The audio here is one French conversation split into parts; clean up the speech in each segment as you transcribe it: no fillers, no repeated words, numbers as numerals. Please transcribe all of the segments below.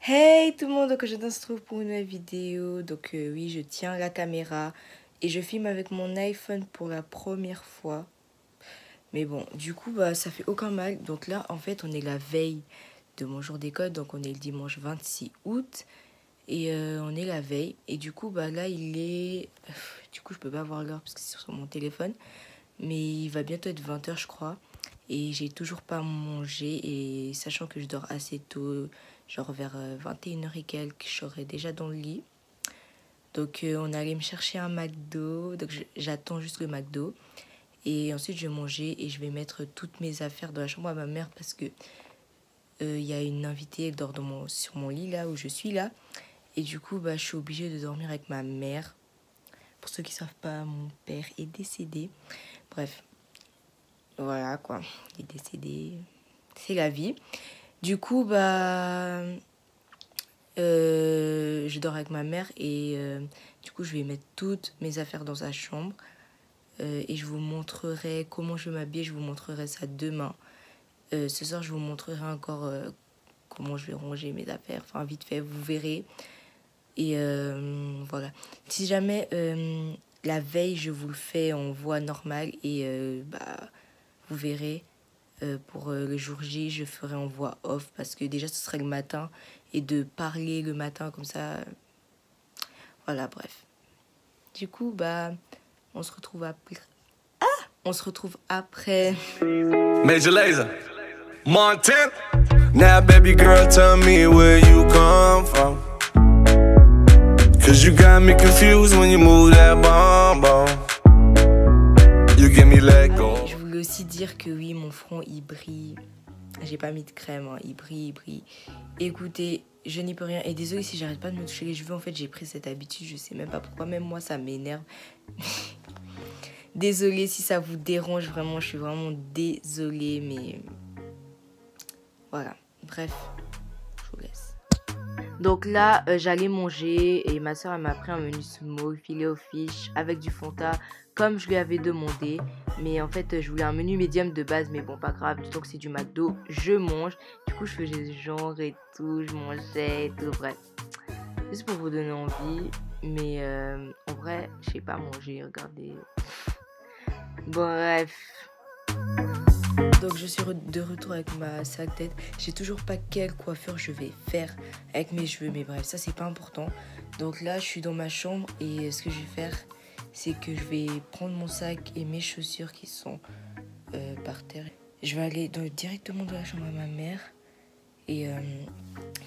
Hey tout le monde, donc aujourd'hui on se retrouve pour une nouvelle vidéo. Donc oui, je tiens la caméra et je filme avec mon iPhone pour la première fois. Mais bon, du coup, ça fait aucun mal. Donc là, en fait, on est la veille de mon jour d'école. Donc on est le dimanche 26 août. Et on est la veille. Et du coup, là, il est... Du coup, je peux pas voir l'heure parce que c'est sur mon téléphone. Mais il va bientôt être 20h, je crois. Et j'ai toujours pas mangé. Et sachant que je dors assez tôt, genre vers 21h et quelques, je serai déjà dans le lit. Donc on allait me chercher un McDo. Donc j'attends juste le McDo. Et ensuite je vais manger et je vais mettre toutes mes affaires dans la chambre à ma mère parce que y a une invitée, elle dort sur mon lit là où je suis là. Et du coup, je suis obligée de dormir avec ma mère. Pour ceux qui ne savent pas, mon père est décédé. Bref, voilà quoi, il est décédé. C'est la vie. Du coup, je dors avec ma mère et du coup, je vais mettre toutes mes affaires dans sa chambre. Et je vous montrerai comment je vais m'habiller. Je vous montrerai ça demain. Ce soir, je vous montrerai encore comment je vais ranger mes affaires. Enfin, vite fait, vous verrez. Et voilà. Si jamais la veille, je vous le fais en voix normale et vous verrez. Pour le jour J, je ferai en voix off parce que déjà, ce serait le matin. Et de parler le matin comme ça. Voilà, bref. Du coup, on se retrouve après. On se retrouve après. Major Lazer, Montana. Now, baby girl, tell me where you come from. Cause you got me confused when you move that bomb. You give me let go. Je voulais aussi dire que oui, mon front, il brille. J'ai pas mis de crème, hein. Il brille, il brille. Écoutez, je n'y peux rien. Et désolé si j'arrête pas de me toucher les cheveux. En fait, j'ai pris cette habitude. Je sais même pas pourquoi. Même moi, ça m'énerve. Désolée si ça vous dérange. Vraiment, je suis vraiment désolée. Mais voilà. Bref, je vous laisse. Donc là, j'allais manger. Et ma soeur, elle m'a pris un menu small, filet aux fish, avec du Fanta, comme je lui avais demandé. Mais en fait, je voulais un menu médium de base. Mais bon, pas grave. Du temps que c'est du McDo, je mange. Du coup, je faisais genre et tout. Je mangeais et tout. Bref. Juste pour vous donner envie. Mais en vrai, je sais pas manger. Regardez. Bref. Donc je suis de retour avec ma sac tête. J'ai toujours pas quelle coiffure je vais faire avec mes cheveux. Mais bref, ça c'est pas important. Donc là, je suis dans ma chambre. Et ce que je vais faire, c'est que je vais prendre mon sac et mes chaussures qui sont par terre. Je vais aller directement dans la chambre à ma mère. Et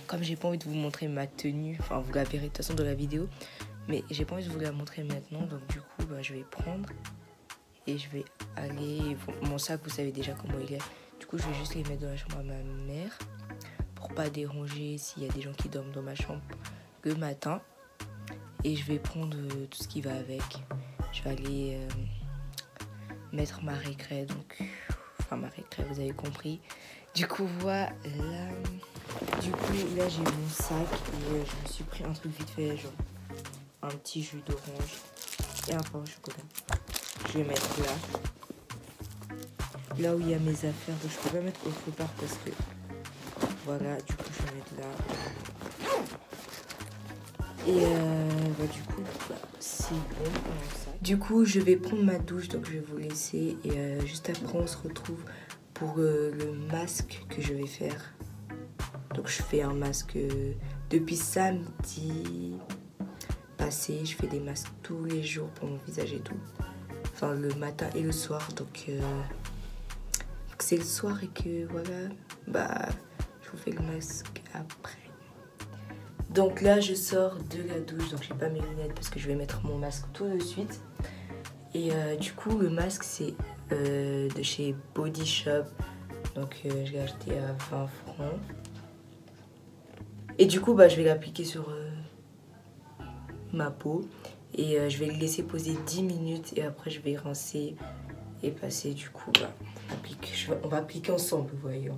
comme j'ai pas envie de vous montrer ma tenue, enfin vous la verrez de toute façon dans la vidéo, mais j'ai pas envie de vous la montrer maintenant. Donc du coup, je vais prendre et je vais aller... Mon sac, vous savez déjà comment il est. Du coup, je vais juste les mettre dans la chambre à ma mère pour pas déranger s'il y a des gens qui dorment dans ma chambre le matin. Et je vais prendre tout ce qui va avec. Je vais aller mettre ma récré, donc... Enfin, ma récré, vous avez compris. Du coup, voilà. Du coup, là, j'ai mon sac et je me suis pris un truc vite fait, genre un petit jus d'orange et un pain au chocolat. Je vais mettre là où il y a mes affaires. Donc, je peux pas mettre autre part parce que voilà, du coup, je vais mettre là. Et du coup, c'est bon pour ça. Du coup, je vais prendre ma douche, donc je vais vous laisser. Et juste après, on se retrouve pour le masque que je vais faire. Donc, je fais un masque depuis samedi passé. Je fais des masques tous les jours pour mon visage et tout. Enfin, le matin et le soir. Donc c'est le soir et que voilà, je vous fais le masque après. Donc là, je sors de la douche, donc j'ai pas mes lunettes parce que je vais mettre mon masque tout de suite. Et du coup, le masque, c'est de chez Body Shop. Donc je l'ai acheté à 20 francs. Et du coup, je vais l'appliquer sur ma peau. Et je vais le laisser poser 10 minutes et après, je vais rincer et passer. Du coup, on va appliquer ensemble, vous voyez.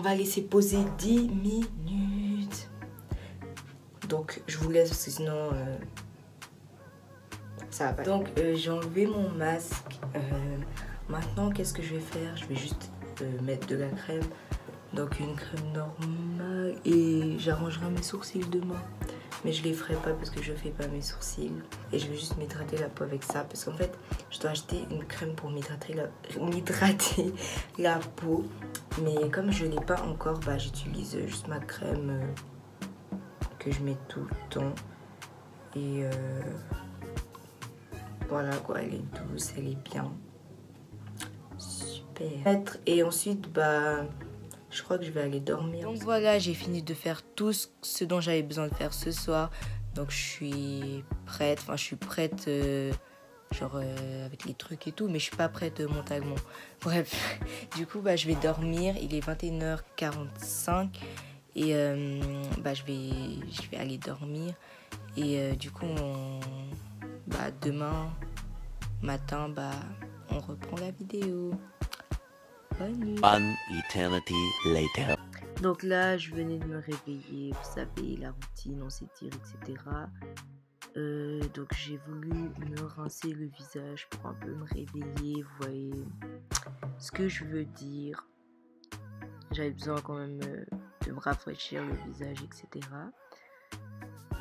On va laisser poser 10 minutes. Donc je vous laisse parce que sinon ça va pas. Donc j'ai enlevé mon masque. Maintenant qu'est-ce que je vais faire? Je vais juste mettre de la crème. Donc une crème normale. Et j'arrangerai mes sourcils demain. Mais je les ferai pas parce que je fais pas mes sourcils. Et je vais juste m'hydrater la peau avec ça. Parce qu'en fait je dois acheter une crème pour m'hydrater la peau. Mais comme je l'ai pas encore, bah, j'utilise juste ma crème que je mets tout le temps. Et voilà quoi, elle est douce, elle est bien. Super. Et ensuite, bah, je crois que je vais aller dormir. Donc voilà, j'ai fini de faire tout ce dont j'avais besoin de faire ce soir. Donc je suis prête, enfin je suis prête genre avec les trucs et tout, mais je suis pas prête mentalement. Bref, du coup bah, je vais dormir, il est 21h45 et bah, je vais aller dormir. Et du coup bah, demain matin bah, on reprend la vidéo. Bonne nuit. One eternity later. Donc là je venais de me réveiller, vous savez la routine, on s'étire etc. Donc j'ai voulu me rincer le visage pour un peu me réveiller, vous voyez ce que je veux dire. J'avais besoin quand même de me rafraîchir le visage, etc.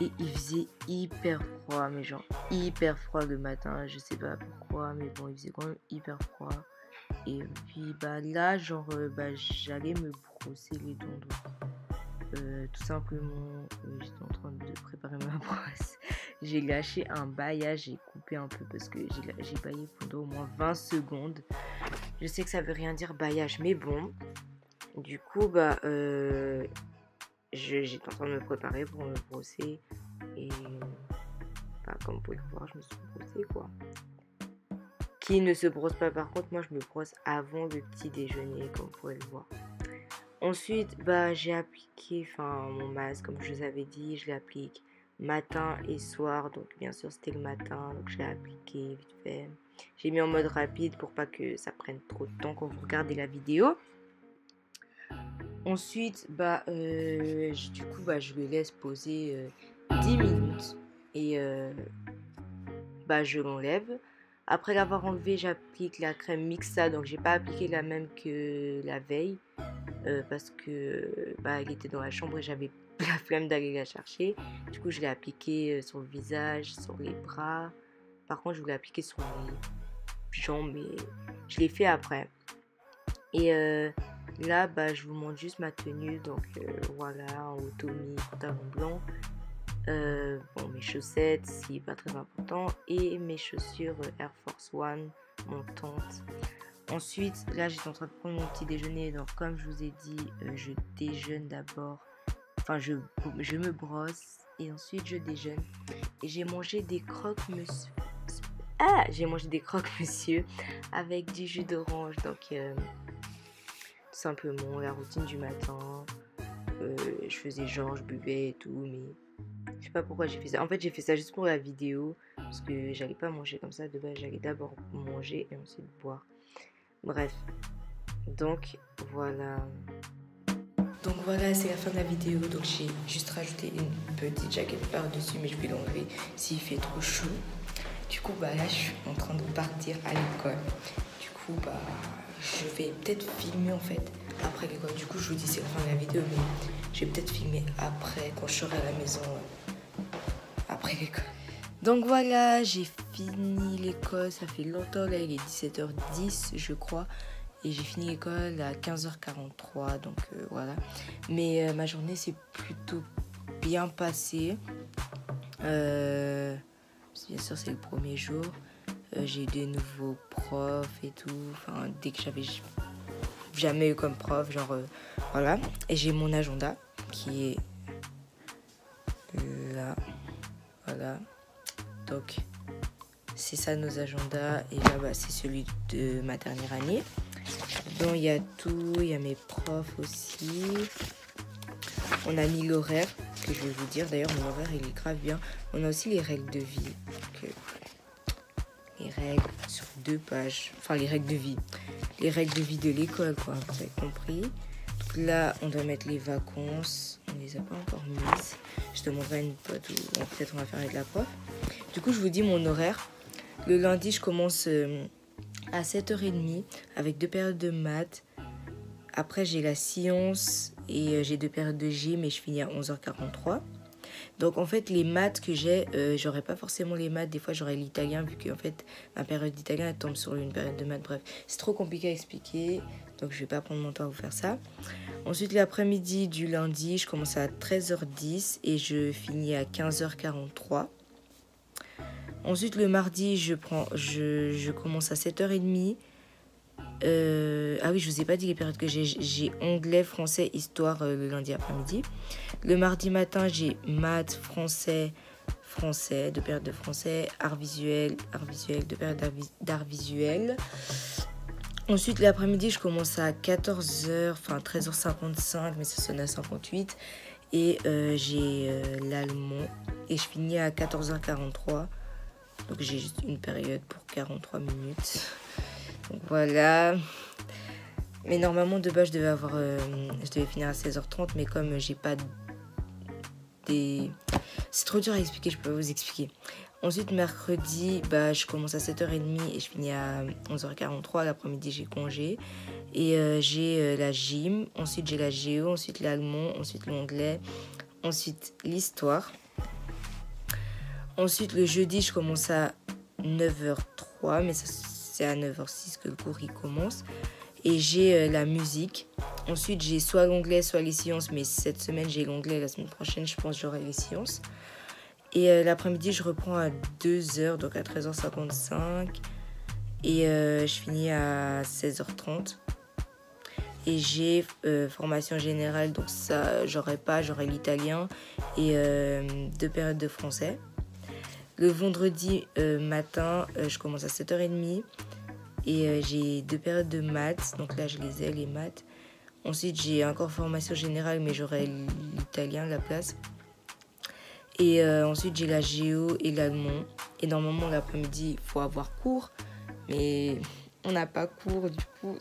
Et il faisait hyper froid, mais genre hyper froid le matin, je sais pas pourquoi, mais bon il faisait quand même hyper froid. Et puis bah là genre bah, j'allais me brosser les dents, donc tout simplement j'étais en train de préparer ma brosse. J'ai lâché un bailliage, j'ai coupé un peu parce que j'ai baillé pendant au moins 20 secondes. Je sais que ça veut rien dire bailliage, mais bon. Du coup, bah, j'étais en train de me préparer pour me brosser. Et bah, comme vous pouvez le voir, je me suis brossée quoi. Qui ne se brosse pas par contre, moi je me brosse avant le petit déjeuner, comme vous pouvez le voir. Ensuite, bah, j'ai appliqué mon masque, comme je vous avais dit, je l'applique matin et soir. Donc bien sûr c'était le matin, donc je l'ai appliqué vite fait. J'ai mis en mode rapide pour pas que ça prenne trop de temps quand vous regardez la vidéo. Ensuite, bah, du coup, bah, je le laisse poser 10 minutes et bah, je l'enlève. Après l'avoir enlevé, j'applique la crème Mixa, donc j'ai pas appliqué la même que la veille parce que bah, elle était dans la chambre et j'avais la flemme d'aller la chercher. Du coup, je l'ai appliqué sur le visage, sur les bras. Par contre, je voulais appliquer sur les jambes, mais je l'ai fait après. Et là, bah, je vous montre juste ma tenue. Donc voilà, en automie, pantalon blanc. Bon, mes chaussettes, c'est pas très important. Et mes chaussures Air Force One montantes. Ensuite, là, j'étais en train de prendre mon petit déjeuner. Donc, comme je vous ai dit, je déjeune d'abord. Enfin, je me brosse et ensuite je déjeune. Et j'ai mangé des croque-monsieur. Ah, j'ai mangé des croque-monsieur avec du jus d'orange. Donc, tout simplement, la routine du matin. Je faisais genre, je buvais et tout, mais je sais pas pourquoi j'ai fait ça. En fait, j'ai fait ça juste pour la vidéo parce que j'allais pas manger comme ça. De base, j'allais d'abord manger et ensuite boire. Bref, donc voilà. Donc voilà, c'est la fin de la vidéo. Donc j'ai juste rajouté une petite jaquette par-dessus, mais je vais l'enlever s'il fait trop chaud. Du coup, bah là, je suis en train de partir à l'école. Du coup, bah, je vais peut-être filmer en fait après l'école. Du coup, je vous dis c'est la fin de la vidéo, mais je vais peut-être filmer après, quand je serai à la maison, après l'école. Donc voilà, j'ai fini l'école. Ça fait longtemps, là, il est 17h10, je crois. Et j'ai fini l'école à 15h43, donc voilà. Mais ma journée s'est plutôt bien passée. Bien sûr, c'est le premier jour. J'ai eu des nouveaux profs et tout. Enfin, dès que j'avais jamais eu comme prof, genre voilà. Et j'ai mon agenda qui est là. Voilà. Donc, c'est ça nos agendas. Et là, bah, c'est celui de ma dernière année. Donc il y a tout, il y a mes profs aussi. On a mis l'horaire, que je vais vous dire. D'ailleurs, mon horaire, il est grave bien. On a aussi les règles de vie. Donc, les règles sur 2 pages. Enfin, les règles de vie. Les règles de vie de l'école, quoi. Vous avez compris. Donc là, on doit mettre les vacances. On les a pas encore mises. Je demanderai à une pote ou peut-être on va faire avec la prof. Du coup, je vous dis mon horaire. Le lundi, je commence à 7h30 avec 2 périodes de maths. Après, j'ai la science et j'ai 2 périodes de gym et je finis à 11h43. Donc, en fait, les maths que j'ai, j'aurai pas forcément les maths. Des fois, j'aurai l'italien vu que en fait, ma période d'italien, elle tombe sur une période de maths. Bref, c'est trop compliqué à expliquer. Donc, je vais pas prendre mon temps à vous faire ça. Ensuite, l'après-midi du lundi, je commence à 13h10 et je finis à 15h43. Ensuite, le mardi, je commence à 7h30. Ah oui, je vous ai pas dit les périodes que j'ai. J'ai anglais, français, histoire le lundi après-midi. Le mardi matin, j'ai maths, français, 2 périodes de français, art visuel, 2 périodes d'art visuel. Ensuite, l'après-midi, je commence à 14h, enfin 13h55, mais ça sonne à 58. Et j'ai l'allemand et je finis à 14h43. Donc j'ai juste une période pour 43 minutes. Donc voilà. Mais normalement de base je devais finir à 16h30. Mais comme j'ai pas des... C'est trop dur à expliquer, je peux pas vous expliquer. Ensuite mercredi, je commence à 7h30 et je finis à 11h43. L'après-midi j'ai congé. Et j'ai la gym. Ensuite j'ai la géo. Ensuite l'allemand. Ensuite l'anglais. Ensuite l'histoire. Ensuite, le jeudi, je commence à 9h03, mais c'est à 9h06 que le cours il commence. Et j'ai la musique. Ensuite, j'ai soit l'anglais, soit les sciences, mais cette semaine, j'ai l'anglais. La semaine prochaine, je pense que j'aurai les sciences. Et l'après-midi, je reprends à 2h, donc à 13h55. Et je finis à 16h30. Et j'ai formation générale, donc ça, j'aurai l'italien et 2 périodes de français. Le vendredi matin, je commence à 7h30 et j'ai 2 périodes de maths. Donc là, je les ai, les maths. Ensuite, j'ai encore formation générale, mais j'aurai l'italien à la place. Et ensuite, j'ai la géo et l'allemand. Et normalement, l'après-midi, il faut avoir cours. Mais on n'a pas cours, du coup.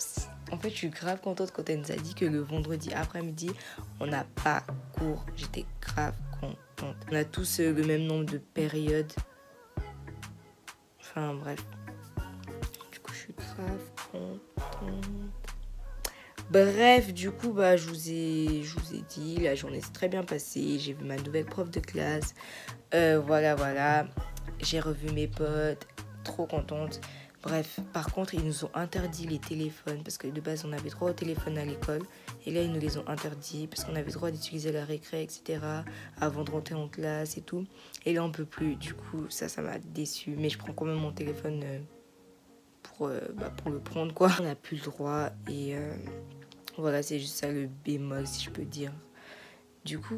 En fait, je suis grave contente quand elle nous a dit que le vendredi après-midi, on n'a pas cours. J'étais grave contente. On a tous le même nombre de périodes. Enfin, bref. Du coup, je suis grave contente. Bref, du coup, je vous ai dit, la journée s'est très bien passée. J'ai vu ma nouvelle prof de classe. Voilà. J'ai revu mes potes. Trop contente. Bref, par contre, ils nous ont interdit les téléphones parce que de base, on avait droit au téléphone à l'école. Et là, ils nous les ont interdits parce qu'on avait droit d'utiliser la récré, etc. avant de rentrer en classe et tout. Et là, on peut plus. Du coup, ça m'a déçue. Mais je prends quand même mon téléphone pour le prendre, quoi. On n'a plus le droit et voilà, c'est juste ça le bémol, si je peux dire. Du coup,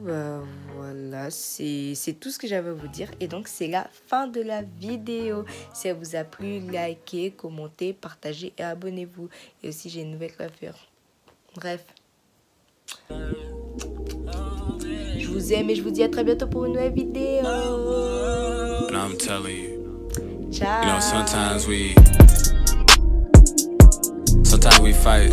voilà, c'est tout ce que j'avais à vous dire. Et donc, c'est la fin de la vidéo. Si elle vous a plu, likez, commentez, partagez et abonnez-vous. Et aussi, j'ai une nouvelle coiffure. Bref. Je vous aime et je vous dis à très bientôt pour une nouvelle vidéo. And I'm telling you, Ciao. you know, sometimes we fight.